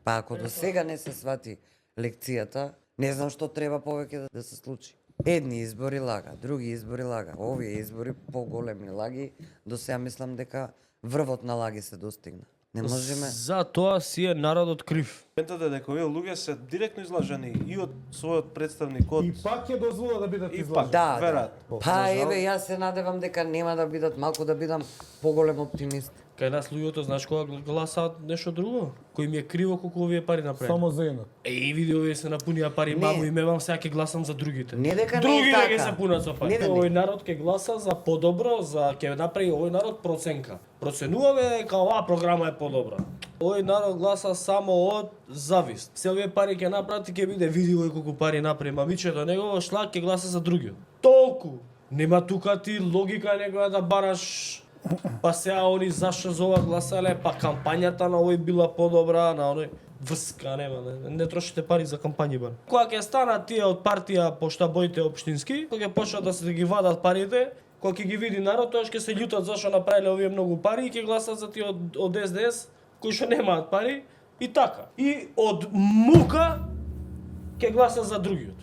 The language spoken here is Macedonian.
Па ако до сега не се свати лекцијата, не знам што треба повеќе да се случи. Едни избори лага, други избори лага, овие избори поголеми лаги, до сега мислам дека врвот на лаги се достигна. Не можеме. За тоа си е народот крив. Моментот е дека овие луѓе се директно излажени и од својот представник од И пак ќе дозвола да бидат И излажени. пак. Да, да. Веројатно. Па еве, јас се надевам дека нема да бидат, малку да бидам поголем оптимист. Кај нас луѓето, знаеш кога гласаат нешто друго? Кој ми е криво колку овие пари направи. Само за едно. Види овие се напунија пари, Не. маму и мевам, сега ќе гласам за другите. Не дека не е Другите така. ќе се пунат со пари. Не, Овој народ ќе гласа за подобро, за ќе направи овој народ проценка. Проценуваме дека оваа програма е подобра. Овој народ гласа само од завист. Се овие пари ќе направат и ќе биде види овој колку пари направи мамичето негово, шлак ќе гласа за другиот. Толку. Нема тука ти логика некоја да бараш. Па сега они зашто за ова гласале, па кампањата на овој била подобра, на оној вска нема, не трошите пари за кампањи бар. Кога ќе станат тие од партија по штабоите општински, кога ќе почнат да се ги вадат парите, кога ќе ги види народ, тоа ќе се љутат зашто направиле овие многу пари и ќе гласат за тие од СДС кои што немаат пари и така. И од мука ќе гласат за другиот.